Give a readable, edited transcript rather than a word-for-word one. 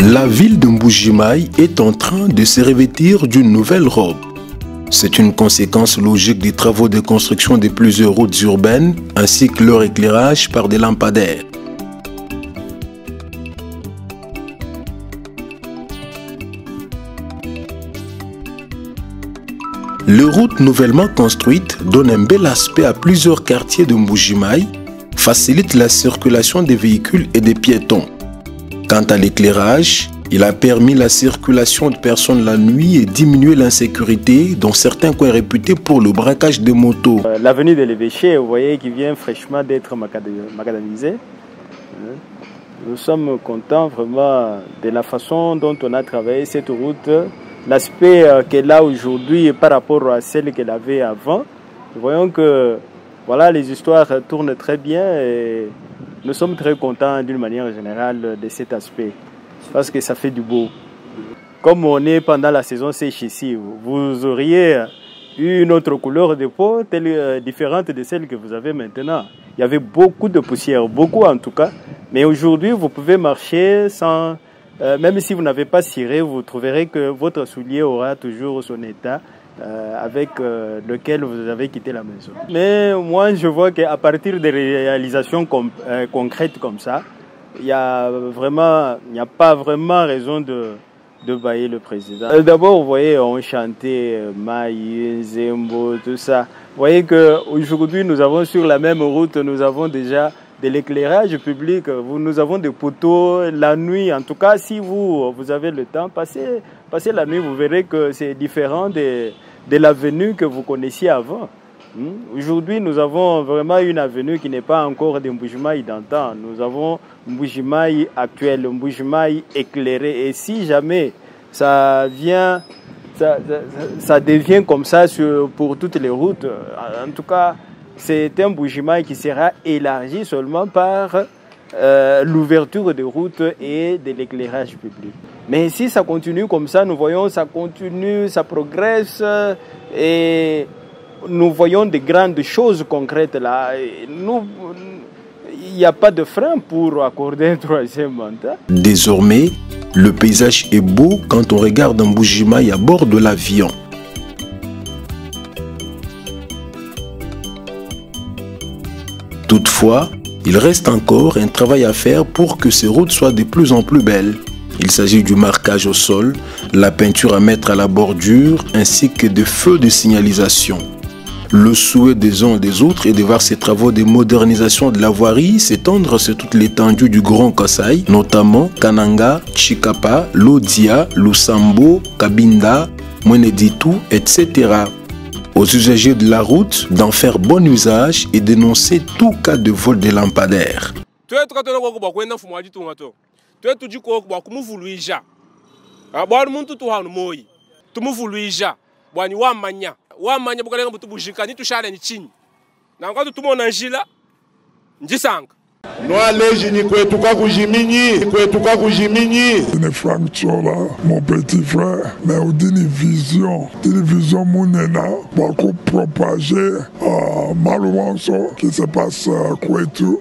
La ville de Mbuji-Mayi est en train de se revêtir d'une nouvelle robe. C'est une conséquence logique des travaux de construction de plusieurs routes urbaines ainsi que leur éclairage par des lampadaires. Les routes nouvellement construites donnent un bel aspect à plusieurs quartiers de Mbuji-Mayi, facilitent la circulation des véhicules et des piétons. Quant à l'éclairage, il a permis la circulation de personnes la nuit et diminué l'insécurité dans certains coins réputés pour le braquage des motos. L'avenue de l'évêché, vous voyez, qui vient fraîchement d'être macadamisée. Nous sommes contents vraiment de la façon dont on a travaillé cette route. L'aspect qu'elle a aujourd'hui par rapport à celle qu'elle avait avant. Nous voyons que voilà, les histoires tournent très bien et nous sommes très contents d'une manière générale de cet aspect. Parce que ça fait du beau. Comme on est pendant la saison sèche ici, vous auriez une autre couleur de peau différente de celle que vous avez maintenant. Il y avait beaucoup de poussière, beaucoup en tout cas. Mais aujourd'hui, vous pouvez marcher sans... même si vous n'avez pas ciré, vous trouverez que votre soulier aura toujours son état avec lequel vous avez quitté la maison. Mais moi, je vois qu'à partir des réalisations concrètes comme ça, il n'y a pas vraiment raison de bailler le président. D'abord, vous voyez, on chantait Mayi, Zembo, tout ça. Vous voyez qu'aujourd'hui, nous avons sur la même route, nous avons déjà de l'éclairage public, nous avons des poteaux la nuit. En tout cas, si vous avez le temps, passez la nuit, vous verrez que c'est différent de l'avenue que vous connaissiez avant. Aujourd'hui, nous avons vraiment une avenue qui n'est pas encore de Mbuji-Mayi d'antan. Nous avons Mbuji-Mayi actuel, Mbuji-Mayi éclairé. Et si jamais ça devient comme ça pour toutes les routes, en tout cas, c'est un Mbuji-Mayi qui sera élargi seulement par l'ouverture des routes et de l'éclairage public. Mais si ça continue comme ça, nous voyons ça continue, ça progresse et nous voyons de grandes choses concrètes là. Il n'y a pas de frein pour accorder un troisième mandat. Désormais, le paysage est beau quand on regarde Mbuji-Mayi à bord de l'avion. Toutefois, il reste encore un travail à faire pour que ces routes soient de plus en plus belles. Il s'agit du marquage au sol, la peinture à mettre à la bordure, ainsi que des feux de signalisation. Le souhait des uns et des autres est de voir ces travaux de modernisation de la voirie s'étendre sur toute l'étendue du Grand Kasaï, notamment Kananga, Chikapa, Lodhia, Lusambo, Kabinda, Mweneditu, etc. Aux usagers de la route d'en faire bon usage et dénoncer tout cas de vol de lampadaires. Wamanya bukaleka mtu bujikani tushale ni chini na ngado tumona njila njisanga Noa leji ni kwetuka kujiminyi ne Frank là, mon petit frère mais on dit une vision munena pour propager malheureusement ce qui se passe kwetu.